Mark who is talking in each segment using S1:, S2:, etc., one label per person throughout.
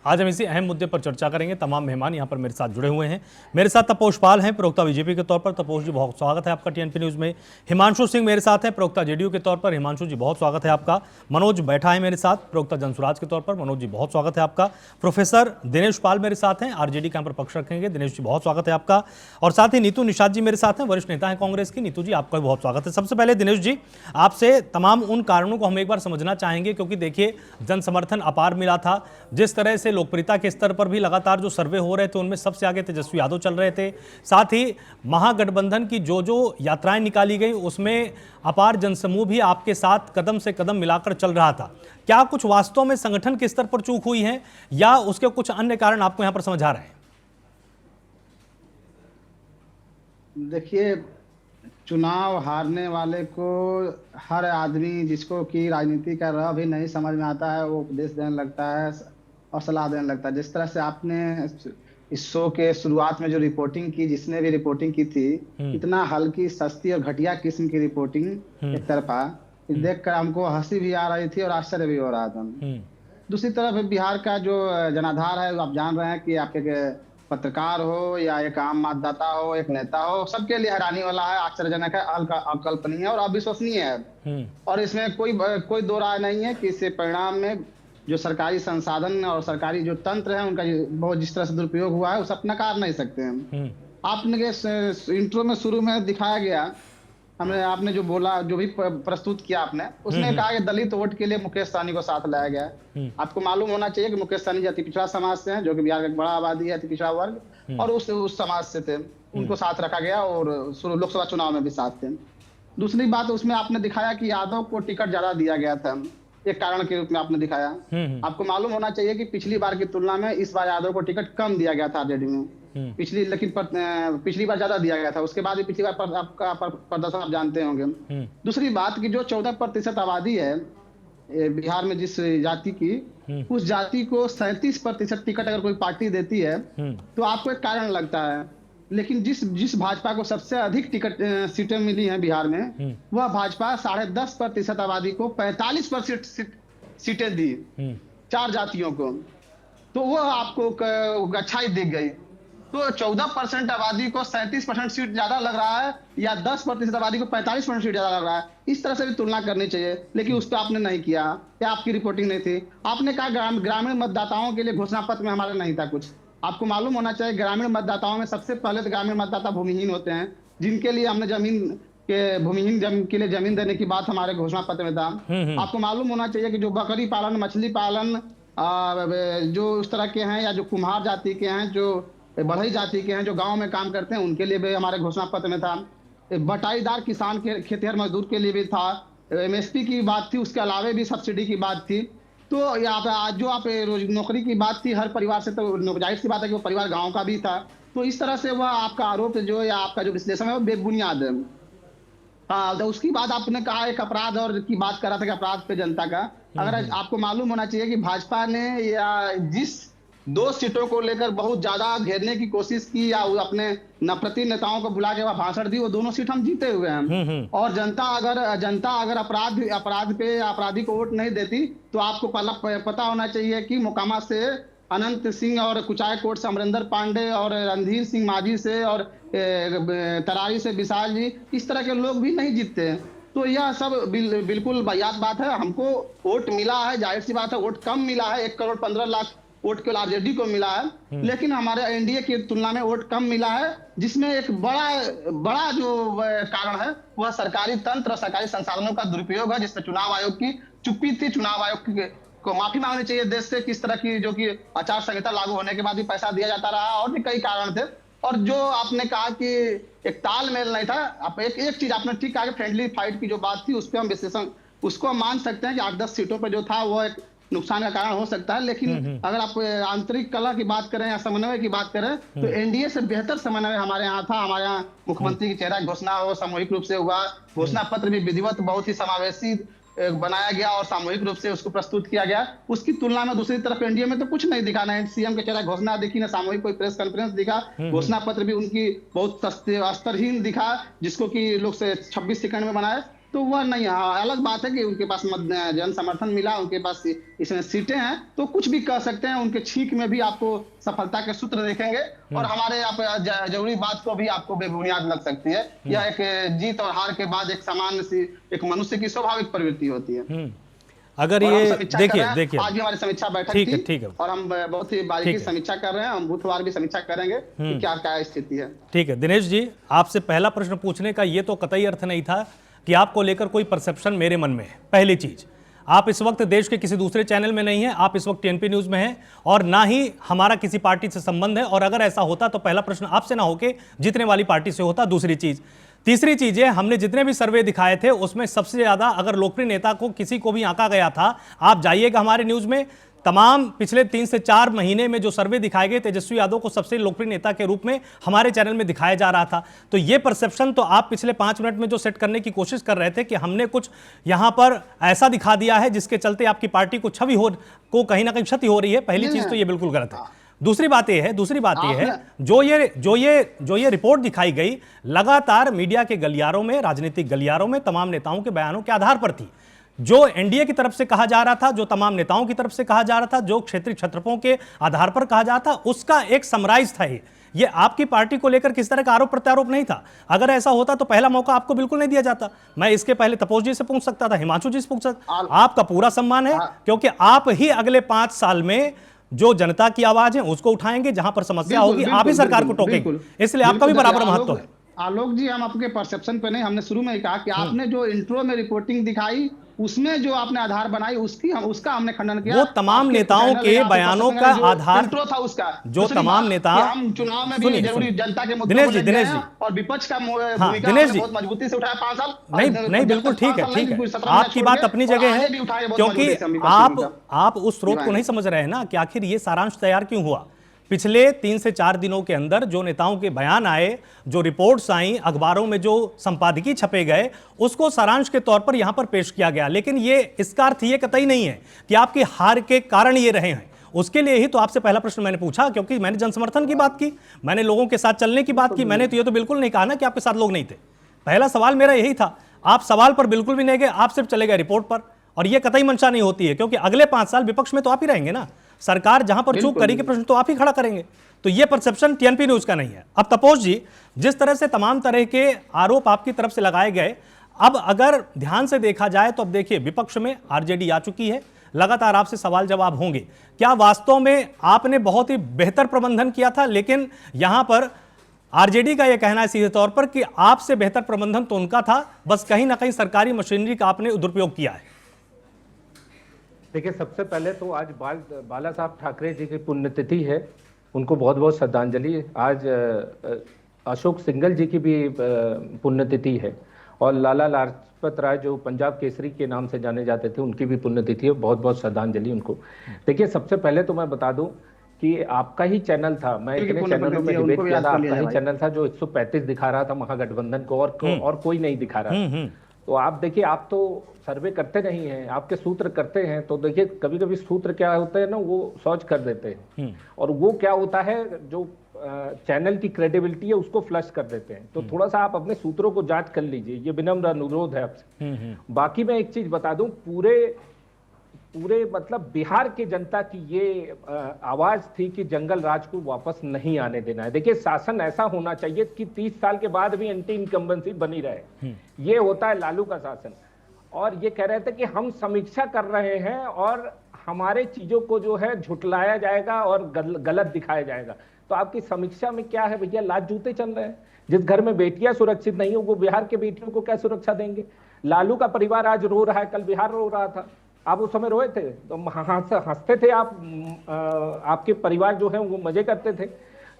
S1: आज हम इसी अहम मुद्दे पर चर्चा करेंगे। तमाम मेहमान यहाँ पर मेरे साथ जुड़े हुए हैं। मेरे साथ तपोष पाल हैं, प्रवक्ता बीजेपी के तौर पर। तपोष जी, बहुत स्वागत है आपका टीएनपी न्यूज़ में। हिमांशु सिंह मेरे साथ हैं, प्रवक्ता जेडीयू के तौर पर। हिमांशु जी, बहुत स्वागत है आपका। मनोज बैठा है मेरे साथ, प्रवक्ता जनसुराज के तौर पर। मनोज जी, बहुत स्वागत है आपका। प्रोफेसर दिनेश पाल मेरे साथ हैं, आरजेडी का यहाँ पर पक्ष रखेंगे। दिनेश जी, बहुत स्वागत है आपका। और साथ ही नीतू निषाद जी मेरे साथ हैं, वरिष्ठ नेता हैं कांग्रेस की। नीतू जी, आपका भी बहुत स्वागत है। सबसे पहले दिनेश जी, आपसे तमाम उन कारणों को हम एक बार समझना चाहेंगे, क्योंकि देखिए, जन समर्थन अपार मिला था। जिस तरह से लोकप्रियता के स्तर पर भी लगातार जो सर्वे हो रहे थे, उनमें सबसे आगे तेजस्वी यादव चल रहे थे। साथ ही महागठबंधन की जो जो यात्राएं निकाली गई, उसमें अपार जनसमूह भी आपके साथ कदम से कदम मिलाकर चल रहा था। क्या कुछ वास्तव में संगठन के स्तर पर चूक हुई है, या उसके कुछ अन्य कारण आपको यहां पर समझ आ रहे हैं?
S2: देखिए, चुनाव हारने वाले को हर आदमी, जिसको कि राजनीति का राह भी नहीं समझ में आता है, वो उपदेश देने लगता है और सलाह देने लगता है। जिस तरह से आपने इस शो के शुरुआत में जो रिपोर्टिंग की, जिसने भी रिपोर्टिंग की थी, इतना हल्की, सस्ती और घटिया किस्म की रिपोर्टिंग एक तरफा, देखकर हमको हंसी भी आ रही थी और आश्चर्य भी हो रहा था। दूसरी तरफ बिहार का जो जनाधार है, आप जान रहे हैं कि आपके पत्रकार हो या एक आम मतदाता हो, एक नेता हो, सबके लिए हैरानी वाला है, आश्चर्यजनक है, अकल्पनीय है और अविश्वसनीय है। और इसमें कोई दो राय नहीं है कि इससे परिणाम में जो सरकारी संसाधन और सरकारी जो तंत्र है, उनका बहुत जिस तरह से दुरुपयोग हुआ है, उसे नकार नहीं सकते हैं। आपने इंट्रो में शुरू में दिखाया गया, आपने जो बोला, जो भी प्रस्तुत किया आपने, उसने कहा कि दलित वोट के लिए मुकेश सहनी को साथ लाया गया। आपको मालूम होना चाहिए कि मुकेश सहनी अति पिछड़ा समाज से हैं, जो कि बिहार का एक बड़ा आबादी है, अति पिछड़ा वर्ग, और उस समाज से थे। उनको साथ रखा गया और लोकसभा चुनाव में भी साथ थे। दूसरी बात, उसमें आपने दिखाया कि यादव को टिकट ज्यादा दिया गया था, एक कारण के रूप में आपने दिखाया। आपको मालूम होना चाहिए कि पिछली बार की तुलना में इस बार यादव को टिकट कम दिया गया था आरजेडी में। पिछली बार ज्यादा दिया गया था। उसके बाद पिछली बार आपका प्रदर्शन आप जानते होंगे। दूसरी बात कि जो 14% आबादी है बिहार में जिस जाति की, उस जाति को 37% टिकट अगर कोई पार्टी देती है तो आपको एक कारण लगता है। लेकिन जिस भाजपा को सबसे अधिक टिकट सीटें मिली हैं बिहार में, वह भाजपा 10.5% आबादी को 45% सीटें दी, 4 जातियों को। तो वह आपको अच्छाई दिख गई। तो 14% आबादी को 37% सीट ज्यादा लग रहा है, या 10% आबादी को 45% सीट ज्यादा लग रहा है, इस तरह से भी तुलना करनी चाहिए। लेकिन उस पर आपने नहीं किया, या आपकी रिपोर्टिंग नहीं थी। आपने कहा ग्रामीण मतदाताओं के लिए घोषणा पत्र में हमारे नहीं था कुछ। आपको मालूम होना चाहिए, ग्रामीण मतदाताओं में सबसे पहले तो ग्रामीण मतदाता भूमिहीन होते हैं, जिनके लिए हमने भूमिहीन के लिए जमीन देने की बात हमारे घोषणा पत्र में था। आपको मालूम होना चाहिए कि जो बकरी पालन, मछली पालन, जो उस तरह के हैं, या जो कुम्हार जाति के हैं, जो बढ़ई जाति के हैं, जो गांव में काम करते हैं, उनके लिए भी हमारे घोषणा पत्र में था। बटाईदार किसान के खेतिहर मजदूर के लिए भी था। एमएसपी की बात थी, उसके अलावे भी सब्सिडी की बात थी। तो आज जो आप नौकरी की बात थी, हर परिवार से, तो जाहिर सी बात है कि वो परिवार गांव का भी था। तो इस तरह से वह आपका आरोप जो, या आपका जो विश्लेषण है, वो बेबुनियाद है। तो उसकी बाद आपने कहा एक अपराध और की बात कर रहा था कि अपराध पे जनता का। अगर आपको मालूम होना चाहिए कि भाजपा ने या जिस 2 सीटों को लेकर बहुत ज्यादा घेरने की कोशिश की, या अपने नफरती नेताओं को बुला के वह भाषण दी, वो दोनों सीट हम जीते हुए हैं। और जनता अगर अपराध पे अपराधी को वोट नहीं देती, तो आपको पता होना चाहिए कि मोकामा से अनंत सिंह, और कुचायकोट से अमरिंदर पांडे, और रणधीर सिंह माझी से, और तरारी से विशाल जी, इस तरह के लोग भी नहीं जीतते। तो यह सब बिल्कुल वाहियात बात है। हमको वोट मिला है, जाहिर सी बात है, वोट कम मिला है, 1,15,00,000 वोट केवल आरजेडी को मिला है। लेकिन हमारे एनडीए की तुलना में वोट कम मिला है, जिसमें एक बड़ा जो कारण है, वह सरकारी तंत्र, सरकारी संसाधनों का दुरुपयोग है, जिसमें चुनाव आयोग की चुप्पी थी। चुनाव आयोग को माफी मांगनी चाहिए देश से, किस तरह की, जो कि आचार संहिता लागू होने के बाद भी पैसा दिया जाता रहा, और भी कई कारण थे। और जो आपने कहा कि एक तालमेल नहीं था, आप एक चीज आपने ठीक कहा कि फ्रेंडली फाइट की जो बात थी, उस पर हम विश्लेषण, उसको हम मान सकते हैं कि 8-10 सीटों पर जो था वो एक नुकसान का कारण हो सकता है। लेकिन अगर आप आंतरिक कला की बात करें या समन्वय की बात करें, तो एनडीए से बेहतर समन्वय हमारे यहाँ था। हमारे यहाँ मुख्यमंत्री की चेहरा घोषणा हो, सामूहिक रूप से हुआ। घोषणा पत्र भी विधिवत, बहुत ही समावेशी बनाया गया और सामूहिक रूप से उसको प्रस्तुत किया गया। उसकी तुलना में दूसरी तरफ एनडीए में तो कुछ नहीं दिखा, ना सीएम के चेहरा घोषणा दिखी, ना सामूहिक कोई प्रेस कॉन्फ्रेंस दिखा। घोषणा पत्र भी उनकी बहुत स्तरहीन दिखा, जिसको कि लोग से 26 सेकंड में बनाए। तो वह नहीं है। हाँ, अलग बात है कि उनके पास जन समर्थन मिला, उनके पास इसमें सीटें हैं, तो कुछ भी कह सकते हैं। उनके छींक में भी आपको सफलता के सूत्र देखेंगे, और हमारे आप जरूरी बात को भी आपको बेबुनियाद लग सकती है। यह एक जीत और हार के बाद एक सामान्य सी एक मनुष्य की स्वाभाविक प्रवृत्ति होती है।
S1: अगर ये देखिए
S2: आज भी हमारी समीक्षा बैठक थी, ठीक है, और हम बहुत ही बारीकी समीक्षा कर रहे हैं। हम बुधवार भी समीक्षा करेंगे कि क्या क्या स्थिति है।
S1: ठीक है दिनेश जी, आपसे पहला प्रश्न पूछने का ये तो कतई अर्थ नहीं था कि आपको लेकर कोई परसेप्शन मेरे मन में है। पहली चीज, आप इस वक्त देश के किसी दूसरे चैनल में नहीं है, आप इस वक्त टीएनपी न्यूज में हैं, और ना ही हमारा किसी पार्टी से संबंध है। और अगर ऐसा होता तो पहला प्रश्न आपसे ना होके जीतने वाली पार्टी से होता। दूसरी चीज, तीसरी चीज है, हमने जितने भी सर्वे दिखाए थे उसमें सबसे ज्यादा अगर लोकप्रिय नेता को किसी को भी आंका गया था, आप जाइएगा हमारे न्यूज में, तमाम पिछले 3 से 4 महीने में जो सर्वे दिखाए गए, तेजस्वी यादव को सबसे लोकप्रिय नेता के रूप में हमारे चैनल में दिखाया जा रहा था। तो ये परसेप्शन तो आप पिछले 5 मिनट में जो सेट करने की कोशिश कर रहे थे कि हमने कुछ यहां पर ऐसा दिखा दिया है जिसके चलते आपकी पार्टी को छवि को कहीं ना कहीं क्षति हो रही है, पहली चीज तो ये बिल्कुल गलत है। दूसरी बात यह है जो ये रिपोर्ट दिखाई गई लगातार मीडिया के गलियारों में, राजनीतिक गलियारों में तमाम नेताओं के बयानों के आधार पर थी। जो एनडीए की तरफ से कहा जा रहा था, जो तमाम नेताओं की तरफ से कहा जा रहा था, जो क्षेत्रीय छत्रपों के आधार पर कहा जा रहा था, उसका एक समराइज था। ये आपकी पार्टी को लेकर किस तरह का आरोप प्रत्यारोप नहीं था। अगर ऐसा होता तो पहला मौका आपको बिल्कुल नहीं दिया जाता। मैं इसके पहले तपोज जी से पूछ सकता था, हिमांशु जी से पूछ सकता। आपका पूरा सम्मान है, क्योंकि आप ही अगले 5 साल में जो जनता की आवाज है उसको उठाएंगे, जहां पर समस्या होगी आप ही सरकार को टोकेंगे, इसलिए आपका भी बराबर महत्व है।
S2: आलोक जी, हम आपके परसेप्शन पे नहीं, हमने शुरू में ही कहा कि आपने जो इंट्रो में रिपोर्टिंग दिखाई, उसमें जो आपने आधार बनाई, उसका हमने खंडन किया।
S1: वो तमाम नेताओं के बयानों का आधार
S2: इंट्रो था उसका,
S1: जो तमाम नेता
S2: हम चुनाव में भी जरूरी जनता के मुद्दों
S1: दिनेश जी
S2: और विपक्ष का
S1: दिनेश जी
S2: बहुत मजबूती से उठाया 5 साल।
S1: नहीं बिल्कुल ठीक है, आपकी बात अपनी जगह है, क्योंकि आप उस स्रोत को नहीं समझ रहे हैं ना कि आखिर ये सारांश तैयार क्यों हुआ। पिछले 3 से 4 दिनों के अंदर जो नेताओं के बयान आए, जो रिपोर्ट्स आई, अखबारों में जो संपादकीय छपे गए, उसको सारांश के तौर पर यहां पर पेश किया गया। लेकिन ये इसका अर्थ ये कतई नहीं है कि आपकी हार के कारण ये रहे हैं। उसके लिए ही तो आपसे पहला प्रश्न मैंने पूछा, क्योंकि मैंने जनसमर्थन की बात की, मैंने लोगों के साथ चलने की बात की। मैंने तो ये तो बिल्कुल नहीं कहा ना कि आपके साथ लोग नहीं थे। पहला सवाल मेरा यही था, आप सवाल पर बिल्कुल भी नहीं गए, आप सिर्फ चले गए रिपोर्ट पर। और ये कतई मंशा नहीं होती है, क्योंकि अगले 5 साल विपक्ष में तो आप ही रहेंगे ना। सरकार जहां पर चूक करेगी प्रश्न तो आप ही खड़ा करेंगे। तो ये परसेप्शन टीएनपी न्यूज का नहीं है। अब तपोज जी, जिस तरह से तमाम तरह के आरोप आपकी तरफ से लगाए गए, अब अगर ध्यान से देखा जाए तो अब देखिए विपक्ष में आरजेडी आ चुकी है, लगातार आपसे सवाल जवाब होंगे। क्या वास्तव में आपने बहुत ही बेहतर प्रबंधन किया था? लेकिन यहां पर आरजेडी का यह कहना है सीधे तौर पर कि आपसे बेहतर प्रबंधन तो उनका था, बस कहीं ना कहीं सरकारी मशीनरी का आपने दुरुपयोग किया है।
S3: देखिए, सबसे पहले तो आज बाला साहब ठाकरे जी की पुण्यतिथि है, उनको बहुत बहुत श्रद्धांजलि। आज अशोक सिंघल जी की भी पुण्यतिथि है, और लाला लाजपत राय जो पंजाब केसरी के नाम से जाने जाते थे, उनकी भी पुण्यतिथि है। बहुत बहुत श्रद्धांजलि उनको। देखिए, सबसे पहले तो मैं बता दूं कि आपका ही चैनल था, मैं इतने चैनलों में डिबेट किया था, आपका ही चैनल था जो 135 दिखा रहा था महागठबंधन को, और कोई नहीं दिखा रहा था। तो आप देखिए, आप तो सर्वे करते नहीं हैं, आपके सूत्र करते हैं। तो देखिए, कभी कभी सूत्र क्या होते हैं ना, वो सॉच कर देते हैं, और वो क्या होता है, जो चैनल की क्रेडिबिलिटी है उसको फ्लश कर देते हैं। तो थोड़ा सा आप अपने सूत्रों को जांच कर लीजिए, ये विनम्र अनुरोध है आपसे। बाकी मैं एक चीज बता दूं, पूरे मतलब बिहार की जनता की ये आवाज थी कि जंगल राज को वापस नहीं आने देना है। देखिए, शासन ऐसा होना चाहिए कि 30 साल के बाद भी एंटी इनकम्बेंसी बनी रहे। ये होता है लालू का शासन। और ये कह रहे थे कि हम समीक्षा कर रहे हैं और हमारे चीजों को जो है झुटलाया जाएगा और गलत दिखाया जाएगा। तो आपकी समीक्षा में क्या है भैया? लाज जूते चल रहे हैं। जिस घर में बेटियां सुरक्षित नहीं हो, वो बिहार के बेटियों को क्या सुरक्षा देंगे? लालू का परिवार आज रो रहा है, कल बिहार रो रहा था। आप उस समय रोए थे तो हंसते थे आप, आपके परिवार जो है वो मजे करते थे।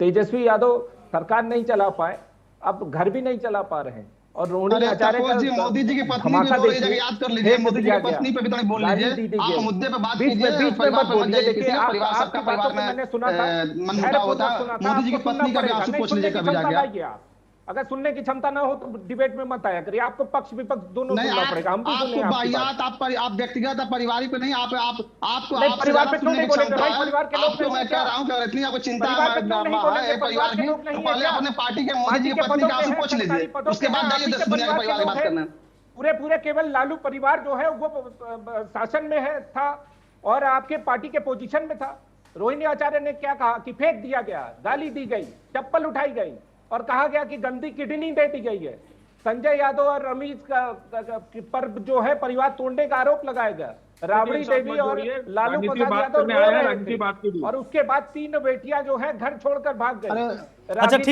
S3: तेजस्वी यादव सरकार नहीं चला पाए, अब घर भी नहीं चला पा रहे हैं। और रोहिणी आचार्य का
S2: मोदी जी की पत्नी को याद कर लीजिए, मोदी जी की पत्नी पे भी थोड़ी बोल लीजिए, आप मुद्दे पे बात कीजिए,
S3: बीच में मत बोलिए। देखिए,
S2: सबका परिवार में
S3: मैंने सुना था,
S2: मनमुटाव होता, मोदी जी की पत्नी का भी आंसू पोंछ लीजिए कभी जाके।
S3: अगर सुनने की क्षमता ना हो तो डिबेट में मत आया करिए, आपको पक्ष विपक्ष दोनों सुनना पड़ेगा। हम
S2: आप व्यक्तिगत पारिवारिक पे नहीं, आपको
S3: परिवार पे क्यों नहीं बोलेंगे भाई? परिवार के लोग
S2: मैं कह रहा हूँ इतनी आपको चिंता है परिवार की, तो पहले अपने पार्टी के मोदी जी की पत्नी का आंसू पोंछ लीजिए, उसके बाद जाइए 10 दुनिया के परिवार की बात करना।
S3: पूरे पूरे केवल लालू परिवार जो है वो शासन में है था और आपके पार्टी के पोजीशन में था। रोहिणी आचार्य ने क्या कहा कि फेंक दिया गया, गाली दी गई, चप्पल उठाई गई और कहा गया कि गंदी किडनी दे दी गई है। संजय यादव और रमेश पर जो है परिवार तोड़ने का आरोप लगाया गया। राबड़ी देवी और लालू प्रसाद यादव रो रहे थे और उसके बाद 3 बेटियां जो है घर छोड़कर भाग गई।
S1: अच्छा ठीक